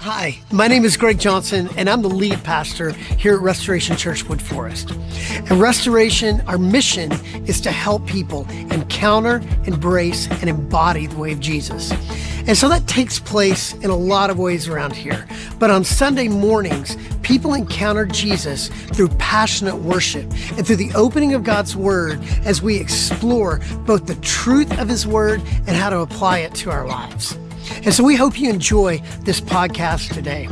Hi, my name is Greg Johnson, and I'm the lead pastor here at Restoration Church Wood Forest. At Restoration, our mission is to help people encounter, embrace, and embody the way of Jesus. And so that takes place in a lot of ways around here. But on Sunday mornings, people encounter Jesus through passionate worship and through the opening of God's Word as we explore both the truth of His Word and how to apply it to our lives. And so we hope you enjoy this podcast today.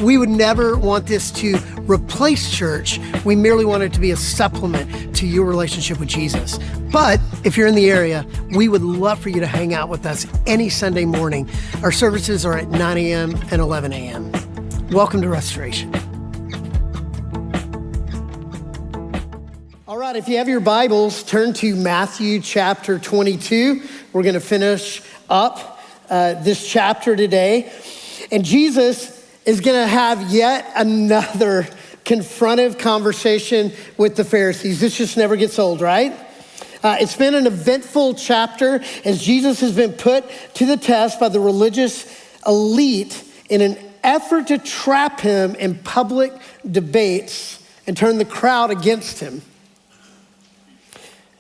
We would never want this to replace church. We merely want it to be a supplement to your relationship with Jesus. But if you're in the area, we would love for you to hang out with us any Sunday morning. Our services are at 9 a.m. and 11 a.m. Welcome to Restoration. All right, if you have your Bibles, turn to Matthew chapter 22. We're going to finish up this chapter today. And Jesus is going to have yet another confrontive conversation with the Pharisees. This just never gets old, right? It's been an eventful chapter as Jesus has been put to the test by the religious elite in an effort to trap him in public debates and turn the crowd against him.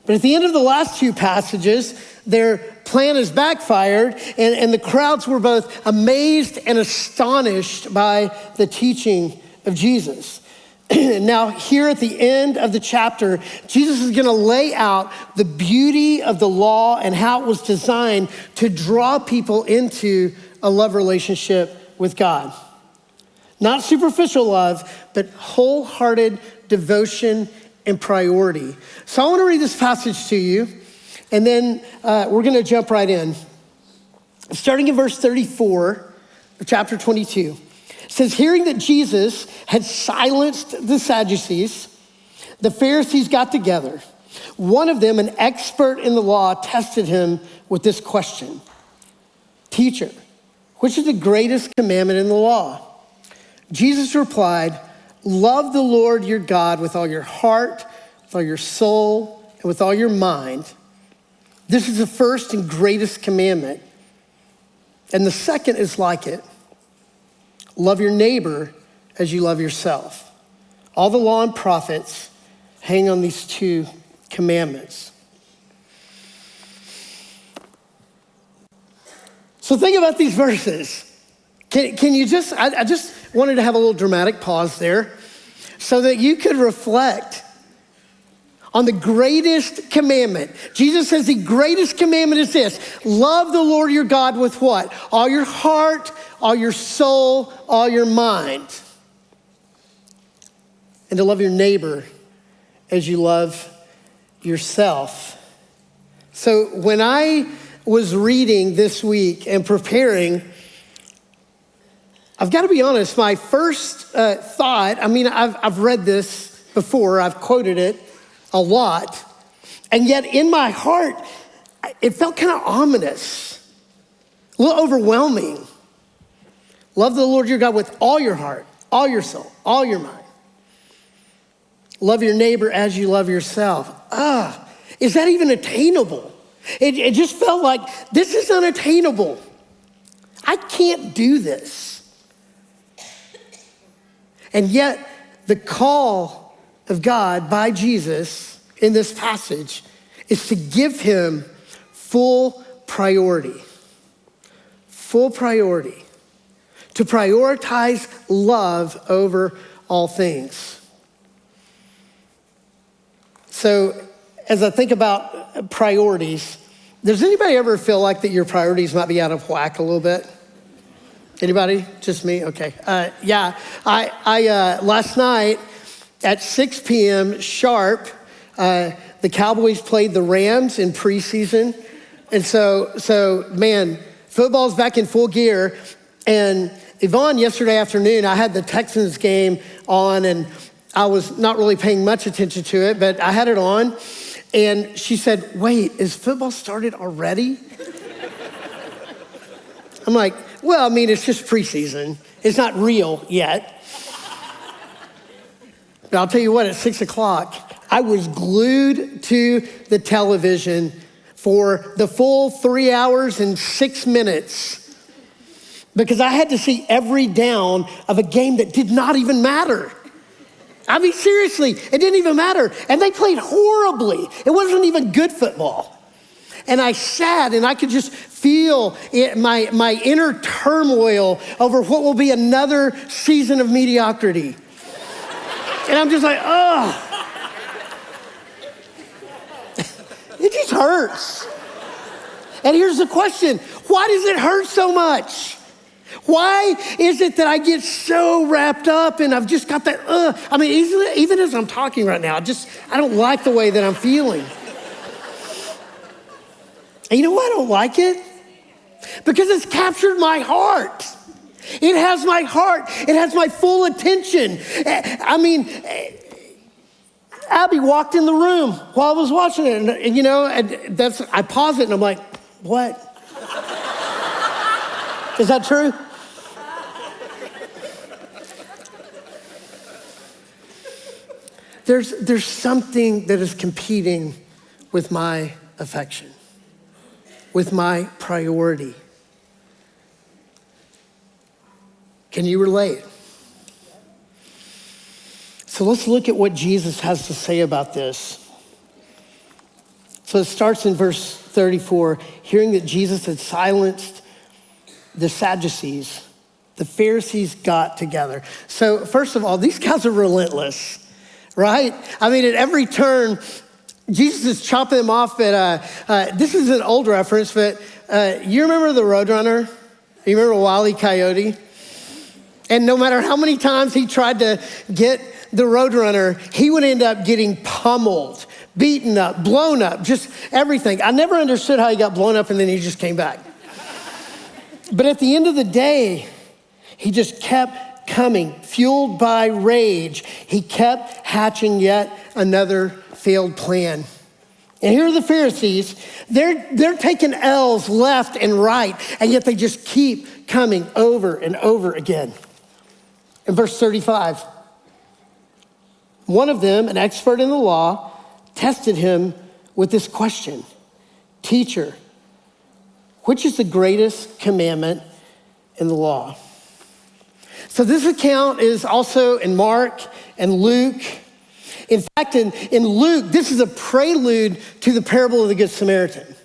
But at the end of the last two passages, their plan has backfired, and the crowds were both amazed and astonished by the teaching of Jesus. Now, here at the end of the chapter, Jesus is going to lay out the beauty of the law and how it was designed to draw people into a love relationship with God. Not superficial love, but wholehearted devotion and priority. So I want to read this passage to you, and then we're going to jump right in. Starting in verse 34 of chapter 22. It says, hearing that Jesus had silenced the Sadducees, the Pharisees got together. One of them, an expert in the law, tested him with this question. Teacher, which is the greatest commandment in the law? Jesus replied, love the Lord your God with all your heart, with all your soul, and with all your mind. This is the first and greatest commandment. And the second is like it. Love your neighbor as you love yourself. All the law and prophets hang on these two commandments. So think about these verses. Can you I just wanted to have a little dramatic pause there so that you could reflect on the greatest commandment. Jesus says the greatest commandment is this: love the Lord your God with what? All your heart, all your soul, all your mind. And to love your neighbor as you love yourself. So when I was reading this week and preparing, I've got to be honest, my first thought, I've read this before, I've quoted it a lot, and yet in my heart, it felt kind of ominous, a little overwhelming. Love the Lord your God with all your heart, all your soul, all your mind. Love your neighbor as you love yourself. Is that even attainable? It just felt like this is unattainable. I can't do this. And yet, the call of God by Jesus in this passage is to give him full priority. Full priority. To prioritize love over all things. So, as I think about priorities, does anybody ever feel like that your priorities might be out of whack a little bit? Anybody? Just me? Okay. I last night at 6 p.m. sharp, the Cowboys played the Rams in preseason. And so man, football's back in full gear. And Yvonne, yesterday afternoon, I had the Texans game on, and I was not really paying much attention to it, but I had it on. And she said, wait, is football started already? I'm like, well, it's just preseason. It's not real yet. But I'll tell you what, at 6 o'clock, I was glued to the television for the full 3 hours and 6 minutes. because I had to see every down of a game that did not even matter. I mean, seriously, it didn't even matter. And they played horribly. It wasn't even good football. And I sat and I could just feel my inner turmoil over what will be another season of mediocrity. And I'm just like, oh. It just hurts. And here's the question: why does it hurt so much? Why is it that I get so wrapped up and I've just got that, I mean, even as I'm talking right now, I don't like the way that I'm feeling. And you know why I don't like it? Because it's captured my heart. It has my heart. It has my full attention. I mean, Abby walked in the room while I was watching it, and you know, I pause it and I'm like, what? Is that true? There's something that is competing with my affection, with my priority. Can you relate? So let's look at what Jesus has to say about this. So it starts in verse 34, hearing that Jesus had silenced the Sadducees, the Pharisees got together. So first of all, these guys are relentless, right? I mean, at every turn, Jesus is chopping them off at, this is an old reference, but you remember the Roadrunner? You remember Wile E. Coyote? And no matter how many times he tried to get the Roadrunner, he would end up getting pummeled, beaten up, blown up, just everything. I never understood how he got blown up and then he just came back. But at the end of the day, he just kept coming, fueled by rage. He kept hatching yet another failed plan. And here are the Pharisees. They're taking L's left and right, and yet they just keep coming over and over again. In verse 35, one of them, an expert in the law, tested him with this question: "Teacher, which is the greatest commandment in the law?" So this account is also in Mark and Luke. In fact, in Luke, this is a prelude to the parable of the Good Samaritan.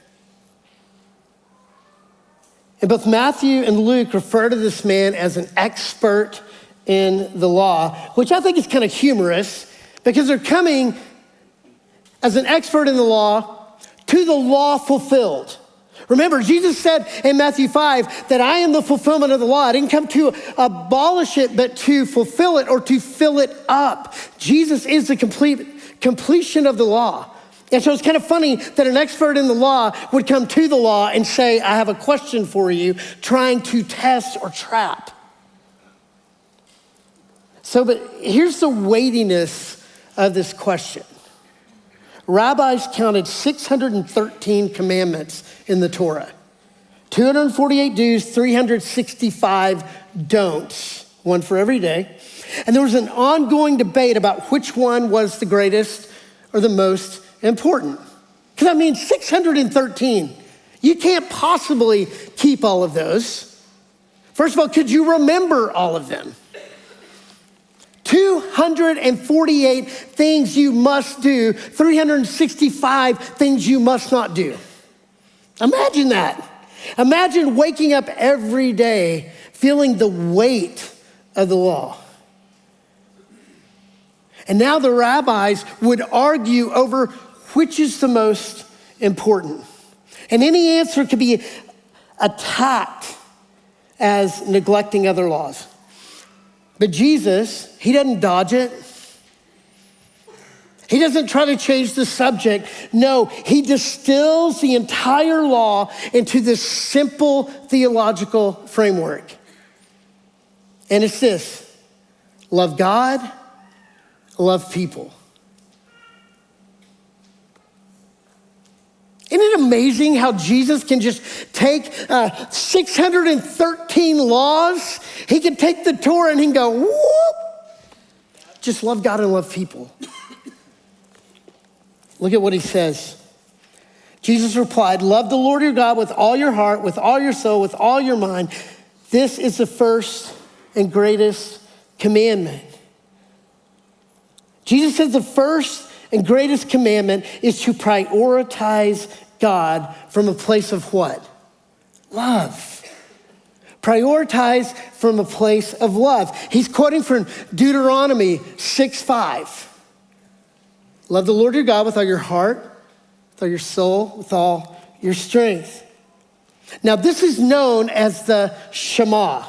And both Matthew and Luke refer to this man as an expert in the law, which I think is kind of humorous because they're coming as an expert in the law to the law fulfilled. Remember, Jesus said in Matthew 5 that I am the fulfillment of the law. I didn't come to abolish it, but to fulfill it or to fill it up. Jesus is the completion of the law. And so it's kind of funny that an expert in the law would come to the law and say, I have a question for you, trying to test or trap. So, but here's the weightiness of this question. Rabbis counted 613 commandments in the Torah. 248 do's, 365 don'ts, one for every day. And there was an ongoing debate about which one was the greatest or the most important. Because I mean, 613, you can't possibly keep all of those. First of all, could you remember all of them? 248 things you must do, 365 things you must not do. Imagine that. Imagine waking up every day feeling the weight of the law. And now the rabbis would argue over which is the most important. And any answer could be attacked as neglecting other laws. But Jesus, he doesn't dodge it. He doesn't try to change the subject. No, he distills the entire law into this simple theological framework. And it's this: love God, love people. Isn't it amazing how Jesus can just take 613 laws? He can take the Torah and he can go, whoop, just love God and love people. Look at what he says. Jesus replied, love the Lord your God with all your heart, with all your soul, with all your mind. This is the first and greatest commandment. Jesus says the first and greatest commandment is to prioritize God from a place of what? Love. Prioritize from a place of love. He's quoting from Deuteronomy 6:5. Love the Lord your God with all your heart, with all your soul, with all your strength. Now, this is known as the Shama,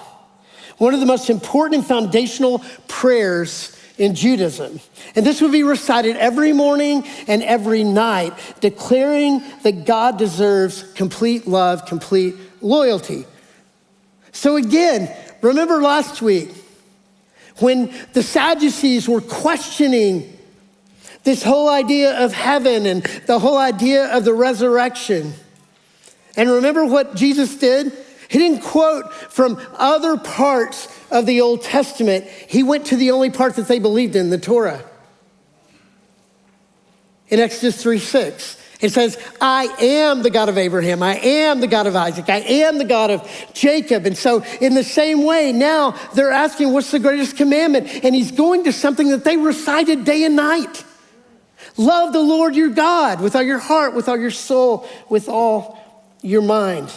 one of the most important and foundational prayers in Judaism. And this would be recited every morning and every night, declaring that God deserves complete love, complete loyalty. So again, remember last week when the Sadducees were questioning this whole idea of heaven and the whole idea of the resurrection. And remember what Jesus did? He didn't quote from other parts of the Old Testament. He went to the only part that they believed in, the Torah. In Exodus 3:6, it says, I am the God of Abraham. I am the God of Isaac. I am the God of Jacob. And so in the same way, now they're asking, what's the greatest commandment? And he's going to something that they recited day and night. Love the Lord your God with all your heart, with all your soul, with all your mind.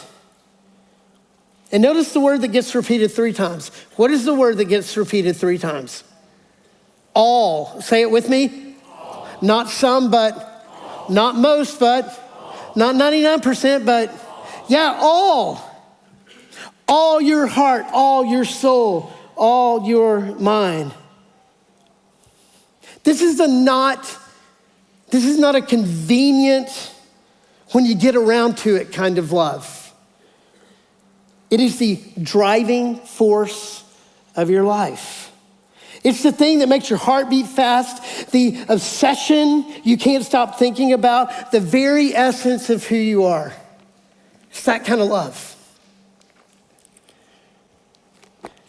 And notice the word that gets repeated 3 times. What is the word that gets repeated 3 times? All. Say it with me. All. Not some, but all. Not most, but all. Not 99%, but all. Yeah, all. All your heart, all your soul, all your mind. This is not a convenient, when you get around to it kind of love. It is the driving force of your life. It's the thing that makes your heart beat fast, the obsession you can't stop thinking about, the very essence of who you are. It's that kind of love.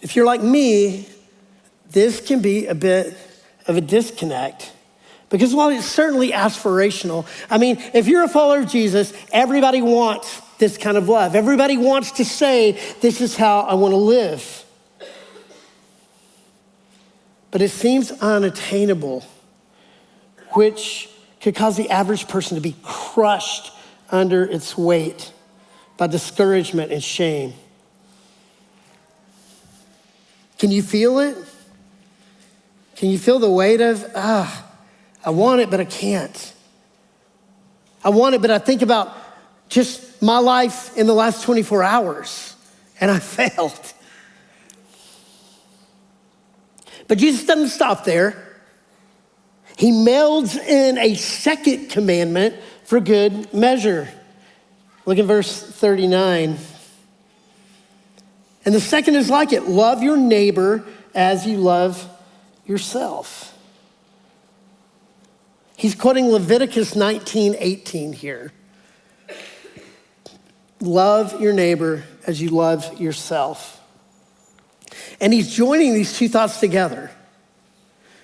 If you're like me, this can be a bit of a disconnect. Because while it's certainly aspirational, I mean, if you're a follower of Jesus, everybody wants this kind of love. Everybody wants to say, this is how I want to live. But it seems unattainable, which could cause the average person to be crushed under its weight by discouragement and shame. Can you feel it? Can you feel the weight of, I want it, but I can't. I want it, but I think about just my life in the last 24 hours, and I failed. But Jesus doesn't stop there. He melds in a second commandment for good measure. Look at verse 39. And the second is like it. Love your neighbor as you love yourself. He's quoting Leviticus 19:18 here. Love your neighbor as you love yourself. And he's joining these 2 thoughts together.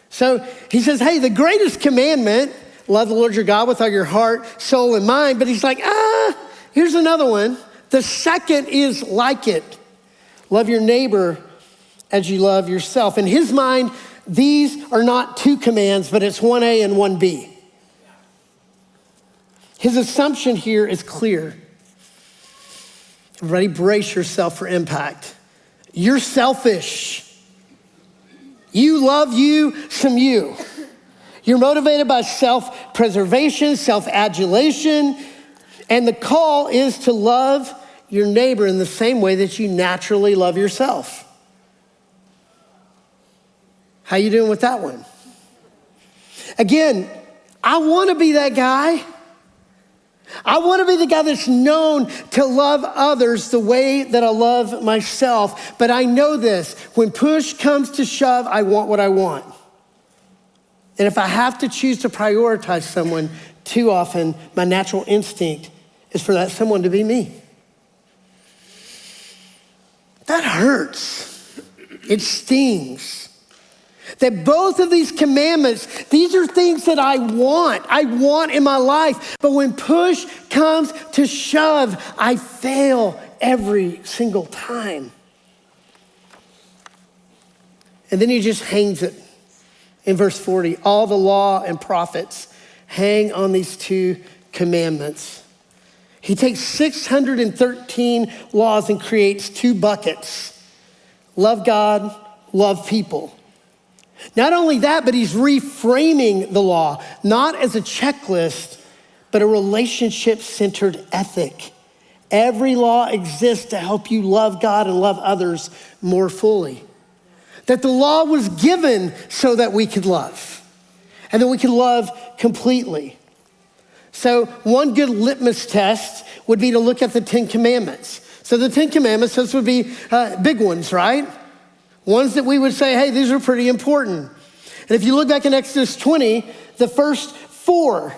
So he says, hey, the greatest commandment, love the Lord your God with all your heart, soul, and mind. But he's like, here's another one. The second is like it. Love your neighbor as you love yourself. In his mind, these are not 2 commands, but it's 1A and 1B. His assumption here is clear. Everybody brace yourself for impact. You're selfish. You love you some you. You're motivated by self-preservation, self-adulation, and the call is to love your neighbor in the same way that you naturally love yourself. How you doing with that one? Again, I want to be that guy. I want to be the guy that's known to love others the way that I love myself. But I know this, when push comes to shove, I want what I want. And if I have to choose to prioritize someone too often, my natural instinct is for that someone to be me. That hurts. It stings. That both of these commandments, these are things that I want in my life. But when push comes to shove, I fail every single time. And then he just hangs it in verse 40. All the law and prophets hang on these 2 commandments. He takes 613 laws and creates 2 buckets. Love God, love people. Not only that, but he's reframing the law, not as a checklist, but a relationship-centered ethic. Every law exists to help you love God and love others more fully. That the law was given so that we could love, and that we could love completely. So one good litmus test would be to look at the 10 Commandments. So the 10 Commandments, those would be big ones, right? Ones that we would say, hey, these are pretty important. And if you look back in Exodus 20, the first 4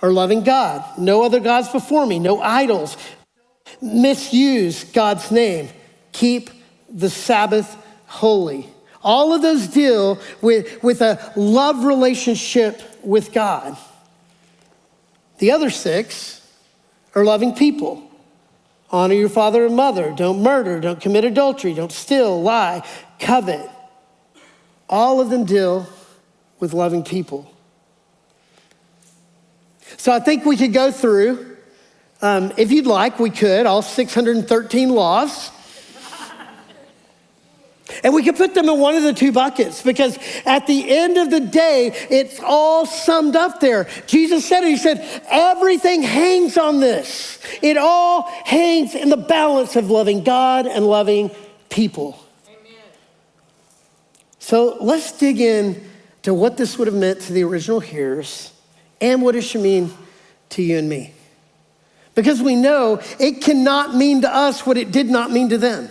are loving God. No other gods before me, no idols. Misuse God's name. Keep the Sabbath holy. All of those deal with a love relationship with God. The other 6 are loving people. Honor your father and mother. Don't murder. Don't commit adultery. Don't steal, lie, covet. All of them deal with loving people. So I think we could go through, if you'd like, we could, all 613 laws. And we could put them in one of the 2 buckets, because at the end of the day, it's all summed up there. Jesus said it, he said, everything hangs on this. It all hangs in the balance of loving God and loving people. Amen. So let's dig in to what this would have meant to the original hearers and what it should mean to you and me. Because we know it cannot mean to us what it did not mean to them.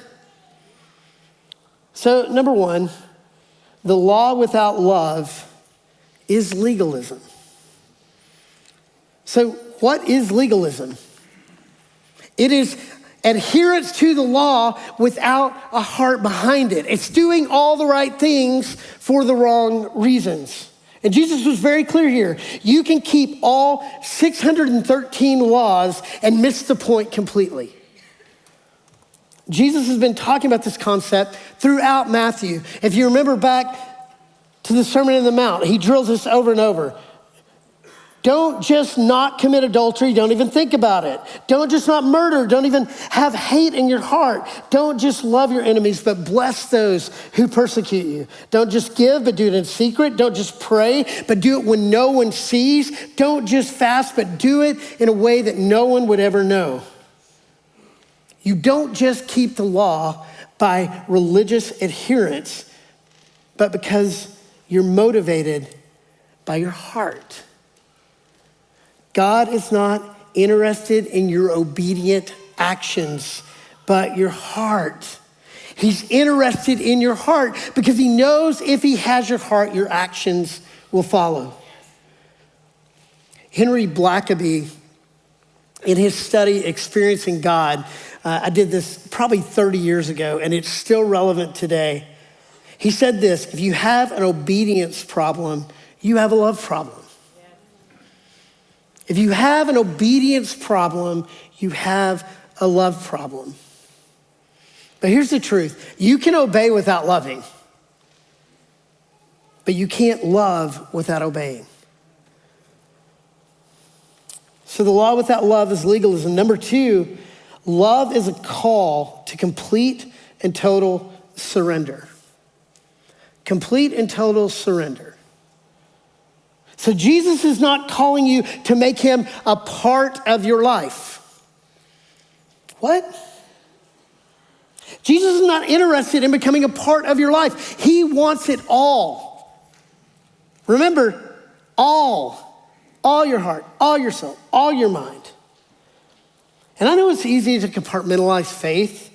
So number 1, the law without love is legalism. So what is legalism? It is adherence to the law without a heart behind it. It's doing all the right things for the wrong reasons. And Jesus was very clear here. You can keep all 613 laws and miss the point completely. Jesus has been talking about this concept throughout Matthew. If you remember back to the Sermon on the Mount, he drills this over and over. Don't just not commit adultery, don't even think about it. Don't just not murder, don't even have hate in your heart. Don't just love your enemies, but bless those who persecute you. Don't just give, but do it in secret. Don't just pray, but do it when no one sees. Don't just fast, but do it in a way that no one would ever know. You don't just keep the law by religious adherence, but because you're motivated by your heart. God is not interested in your obedient actions, but your heart. He's interested in your heart because he knows if he has your heart, your actions will follow. Henry Blackaby, in his study, Experiencing God, I did this probably 30 years ago, and it's still relevant today. He said this: if you have an obedience problem, you have a love problem. If you have an obedience problem, you have a love problem. But here's the truth. You can obey without loving, but you can't love without obeying. So the law without love is legalism. Number 2, love is a call to complete and total surrender. Complete and total surrender. So Jesus is not calling you to make him a part of your life. What? Jesus is not interested in becoming a part of your life. He wants it all. Remember, all your heart, all your soul, all your mind. And I know it's easy to compartmentalize faith.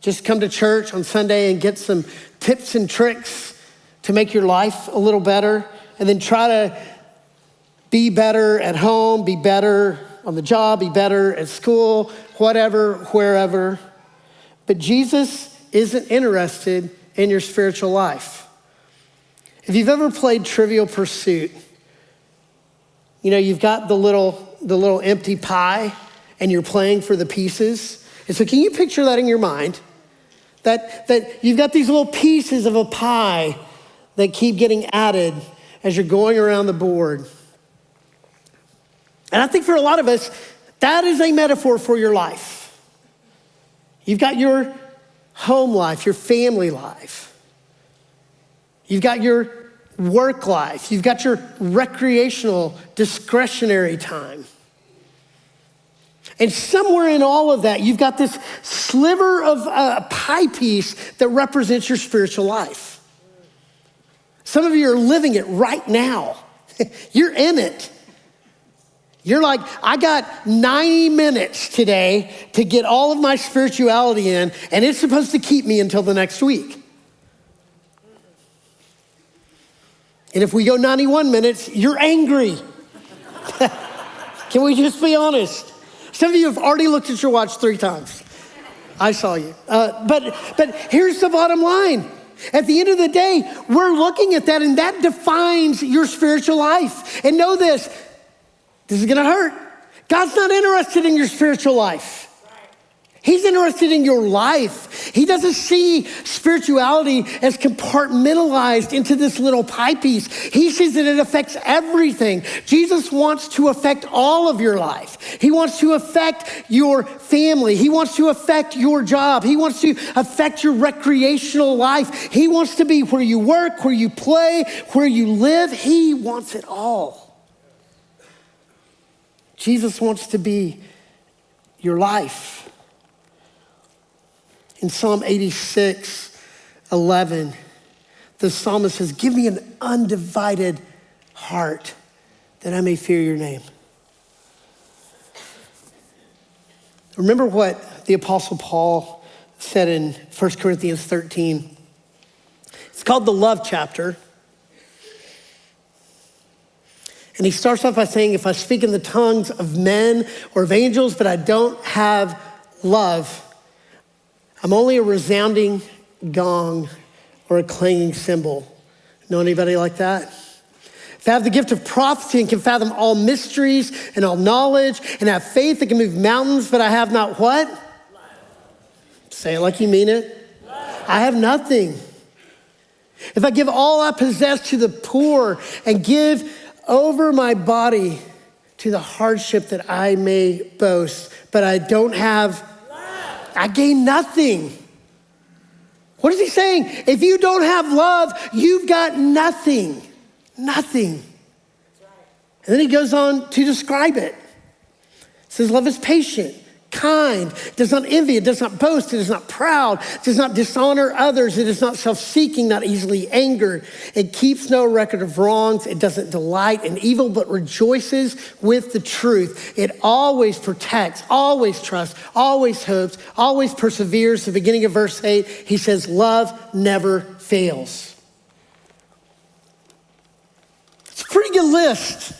Just come to church on Sunday and get some tips and tricks to make your life a little better, and then try to be better at home, be better on the job, be better at school, whatever, wherever. But Jesus isn't interested in your spiritual life. If you've ever played Trivial Pursuit, you know, you've got the little empty pie and you're playing for the pieces. And so can you picture that in your mind? That you've got these little pieces of a pie that keep getting added as you're going around the board. And I think for a lot of us, that is a metaphor for your life. You've got your home life, your family life. You've got your work life. You've got your recreational, discretionary time. And somewhere in all of that, you've got this sliver of a pie piece that represents your spiritual life. Some of you are living it right now. You're in it. You're like, I got 90 minutes today to get all of my spirituality in, and it's supposed to keep me until the next week. And if we go 91 minutes, you're angry. Can we just be honest? Some of you have already looked at your watch 3 times. I saw you. But here's the bottom line. At the end of the day, we're looking at that, and that defines your spiritual life. And know this is gonna hurt. God's not interested in your spiritual life. He's interested in your life. He doesn't see spirituality as compartmentalized into this little pie piece. He sees that it affects everything. Jesus wants to affect all of your life. He wants to affect your family. He wants to affect your job. He wants to affect your recreational life. He wants to be where you work, where you play, where you live. He wants it all. Jesus wants to be your life. In Psalm 86:11, the psalmist says, give me an undivided heart that I may fear your name. Remember what the Apostle Paul said in 1 Corinthians 13. It's called the love chapter. And he starts off by saying, if I speak in the tongues of men or of angels, but I don't have love, I'm only a resounding gong or a clanging cymbal. Know anybody like that? If I have the gift of prophecy and can fathom all mysteries and all knowledge and have faith that can move mountains, but I have not what? Love. Say it like you mean it. Love. I have nothing. If I give all I possess to the poor and give over my body to the hardship that I may boast, but I don't have, I gain nothing. What is he saying? If you don't have love, you've got nothing. Nothing. And then he goes on to describe it. He says, love is patient, kind, does not envy, it does not boast, it is not proud, does not dishonor others, it is not self-seeking, not easily angered. It keeps no record of wrongs, it doesn't delight in evil, but rejoices with the truth. It always protects, always trusts, always hopes, always perseveres. The beginning of verse 8, he says, love never fails. It's a pretty good list.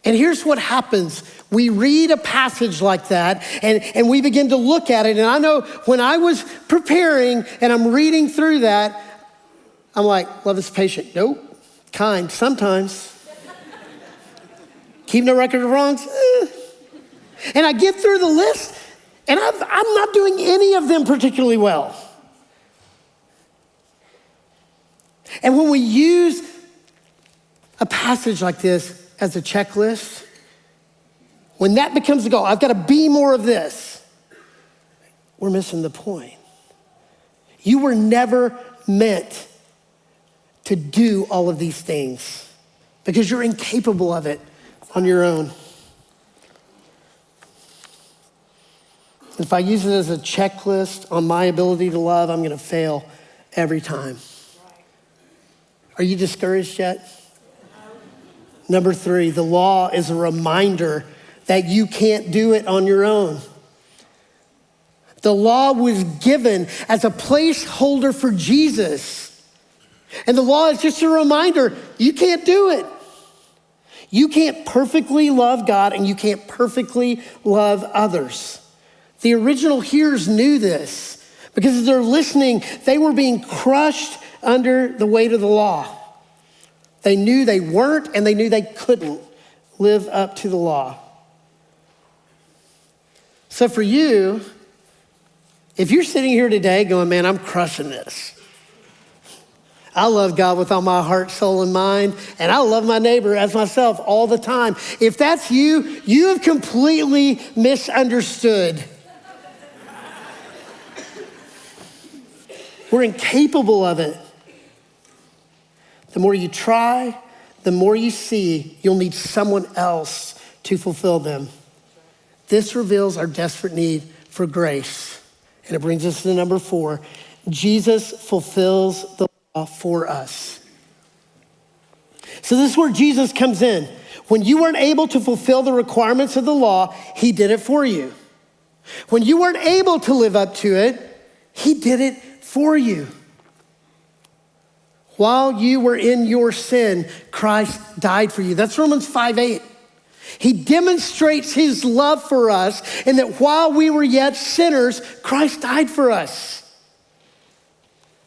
And here's what happens. We read a passage like that and we begin to look at it. And I know when I was preparing and I'm reading through that, I'm like, love is patient. Nope. Kind, sometimes. Keep no record of wrongs. And I get through the list and I'm not doing any of them particularly well. And when we use a passage like this as a checklist, when that becomes the goal, I've got to be more of this, we're missing the point. You were never meant to do all of these things because you're incapable of it on your own. If I use it as a checklist on my ability to love, I'm going to fail every time. Are you discouraged yet? Number 3, the law is a reminder that you can't do it on your own. The law was given as a placeholder for Jesus. And the law is just a reminder, you can't do it. You can't perfectly love God and you can't perfectly love others. The original hearers knew this because as they're listening, they were being crushed under the weight of the law. They knew they weren't and they knew they couldn't live up to the law. So for you, If you're sitting here today going, man, I'm crushing this. I love God with all my heart, soul, and mind, and I love my neighbor as myself all the time. If that's you, you have completely misunderstood. We're incapable of it. The more you try, the more you see, you'll need someone else to fulfill them. This reveals our desperate need for grace. And it brings us to number 4. Jesus fulfills the law for us. So this is where Jesus comes in. When you weren't able to fulfill the requirements of the law, he did it for you. When you weren't able to live up to it, he did it for you. While you were in your sin, Christ died for you. That's Romans 5:8. He demonstrates his love for us, and that while we were yet sinners, Christ died for us.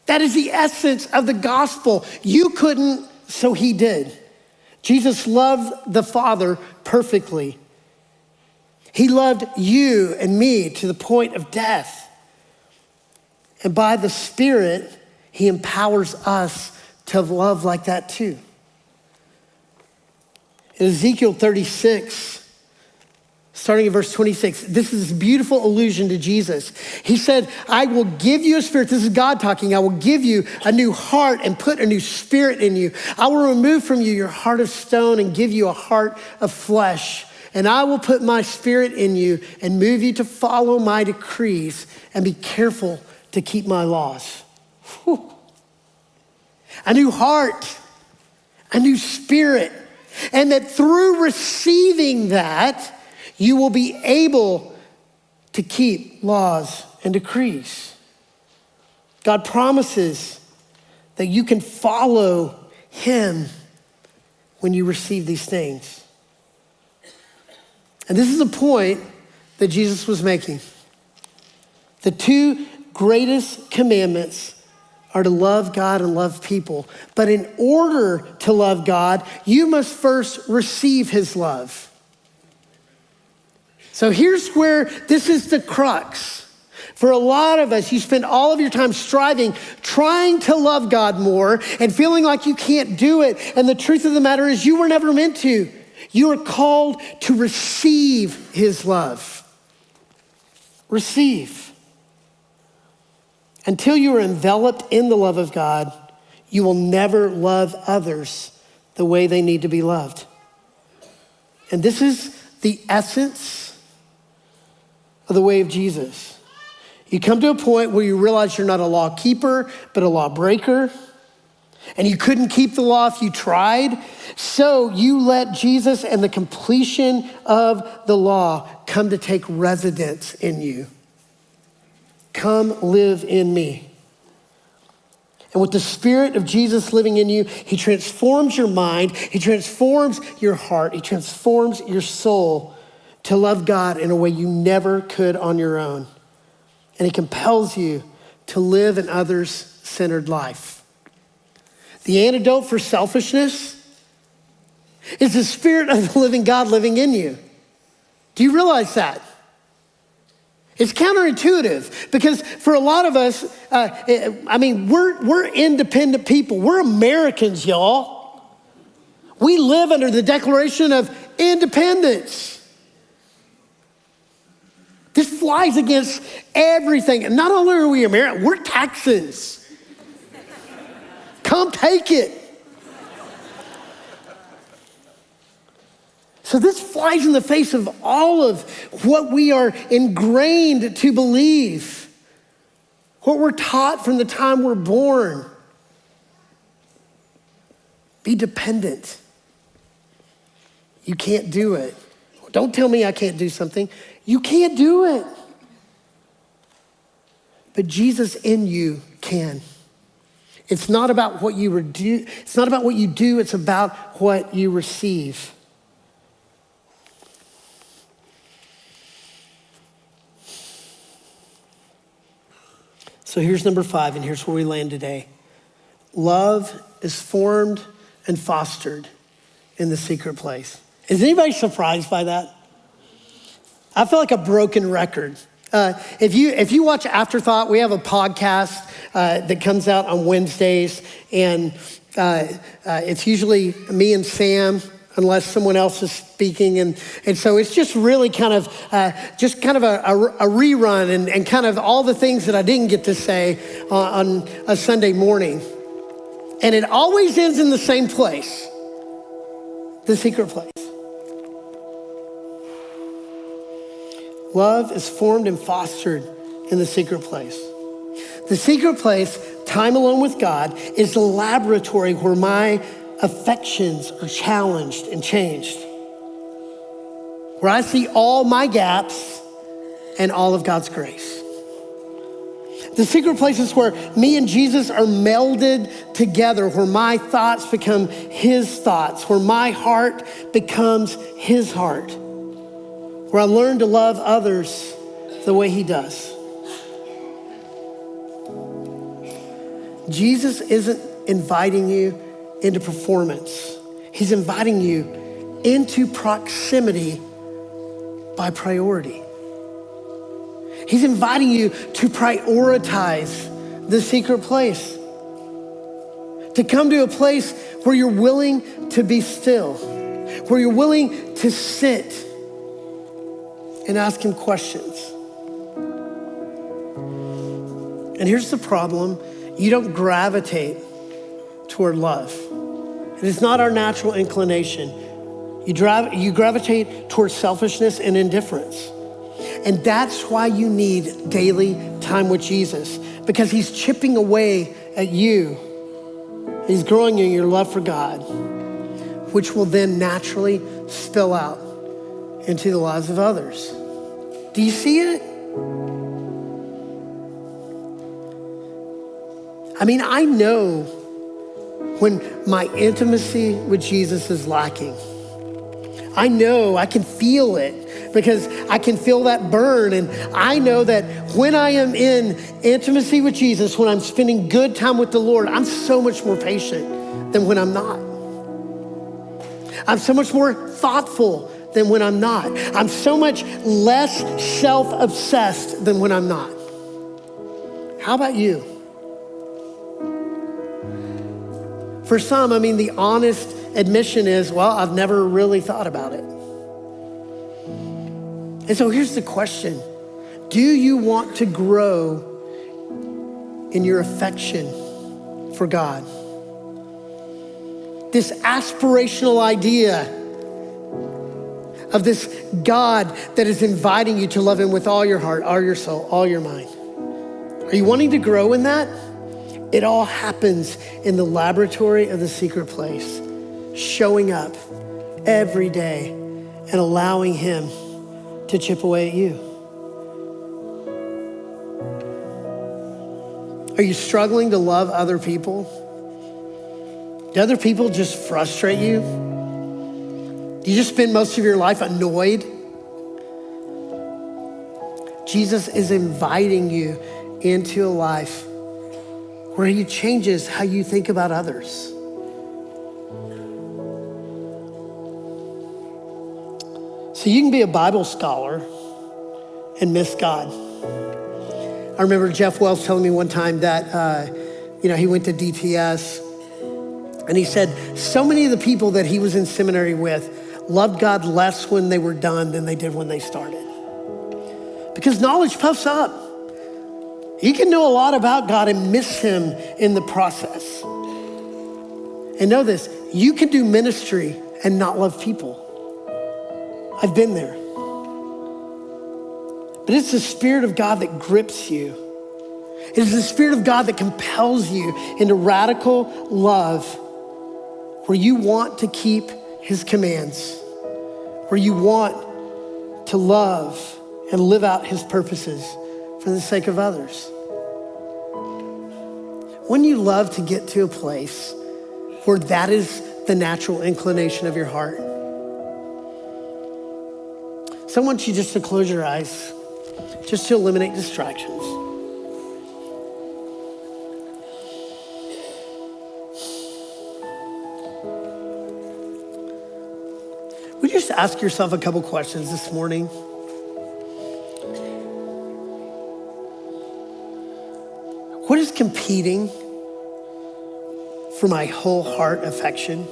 That is the essence of the gospel. You couldn't, so he did. Jesus loved the Father perfectly. He loved you and me to the point of death. And by the Spirit, he empowers us to love like that too. In Ezekiel 36, starting in verse 26, this is a beautiful allusion to Jesus. He said, I will give you a spirit. This is God talking. I will give you a new heart and put a new spirit in you. I will remove from you your heart of stone and give you a heart of flesh. And I will put my spirit in you and move you to follow my decrees and be careful to keep my laws. Whew. A new heart, a new spirit. And that through receiving that, you will be able to keep laws and decrees. God promises that you can follow him when you receive these things. And this is the point that Jesus was making. The 2 greatest commandments are to love God and love people. But in order to love God, you must first receive his love. So here's where this is the crux. For a lot of us, you spend all of your time striving, trying to love God more and feeling like you can't do it. And the truth of the matter is you were never meant to. You are called to receive his love. Receive. Until you are enveloped in the love of God, you will never love others the way they need to be loved. And this is the essence of the way of Jesus. You come to a point where you realize you're not a law keeper, but a law breaker. And you couldn't keep the law if you tried. So you let Jesus and the completion of the law come to take residence in you. Come live in me. And with the Spirit of Jesus living in you, he transforms your mind, he transforms your heart, he transforms your soul to love God in a way you never could on your own. And he compels you to live an others-centered life. The antidote for selfishness is the Spirit of the living God living in you. Do you realize that? It's counterintuitive because for a lot of us, we're independent people. We're Americans, y'all. We live under the Declaration of Independence. This flies against everything. And not only are we Americans, we're Texans. Come take it. So this flies in the face of all of what we are ingrained to believe, what we're taught from the time we're born. Be dependent. You can't do it. Don't tell me I can't do something. You can't do it. But Jesus in you can. It's not about what you do. It's not about what you do. It's about what you receive. So here's number 5, and here's where we land today. Love is formed and fostered in the secret place. Is anybody surprised by that? I feel like a broken record If you watch Afterthought, we have a podcast that comes out on Wednesdays, and it's usually me and Sam, unless someone else is speaking, and so it's just really kind of a rerun and kind of all the things that I didn't get to say on a Sunday morning, and it always ends in the same place, the secret place. Love is formed and fostered in the secret place. The secret place, time alone with God, is the laboratory where my affections are challenged and changed, where I see all my gaps and all of God's grace. The secret place is where me and Jesus are melded together, where my thoughts become his thoughts, where my heart becomes his heart, where I learn to love others the way he does. Jesus isn't inviting you into performance. He's inviting you into proximity by priority. He's inviting you to prioritize the secret place, to come to a place where you're willing to be still, where you're willing to sit and ask him questions. And here's the problem. You don't gravitate toward love. It is not our natural inclination. You gravitate toward selfishness and indifference. And that's why you need daily time with Jesus, because he's chipping away at you. He's growing in your love for God, which will then naturally spill out into the lives of others. Do you see it? I mean, I know when my intimacy with Jesus is lacking. I know, I can feel it because I can feel that burn. And I know that when I am in intimacy with Jesus, when I'm spending good time with the Lord, I'm so much more patient than when I'm not. I'm so much more thoughtful than when I'm not. I'm so much less self-obsessed than when I'm not. How about you? For some, I mean, the honest admission is, well, I've never really thought about it. And so here's the question. Do you want to grow in your affection for God? This aspirational idea of this God that is inviting you to love him with all your heart, all your soul, all your mind. Are you wanting to grow in that? It all happens in the laboratory of the secret place, showing up every day and allowing him to chip away at you. Are you struggling to love other people? Do other people just frustrate you? Do you just spend most of your life annoyed? Jesus is inviting you into a life where he changes how you think about others. So you can be a Bible scholar and miss God. I remember Jeff Wells telling me one time that, he went to DTS, and he said so many of the people that he was in seminary with loved God less when they were done than they did when they started. Because knowledge puffs up. You can know a lot about God and miss him in the process. And know this, you can do ministry and not love people. I've been there. But it's the Spirit of God that grips you. It is the Spirit of God that compels you into radical love, where you want to keep his commands, where you want to love and live out his purposes for the sake of others. Wouldn't you love to get to a place where that is the natural inclination of your heart? So I want you just to close your eyes, just to eliminate distractions. Would you just ask yourself a couple questions this morning? competing for my whole heart affection?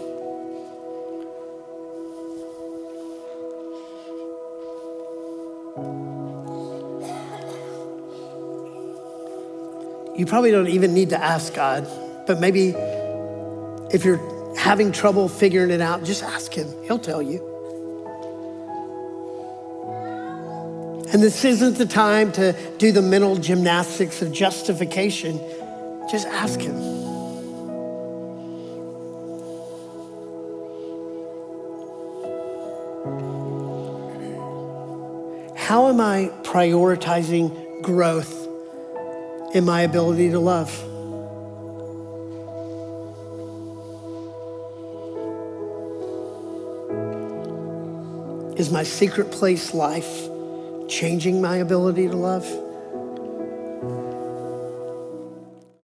You probably don't even need to ask God, but maybe if you're having trouble figuring it out, just ask him. He'll tell you. And this isn't the time to do the mental gymnastics of justification. Just ask him. How am I prioritizing growth in my ability to love? Is my secret place life changing my ability to love?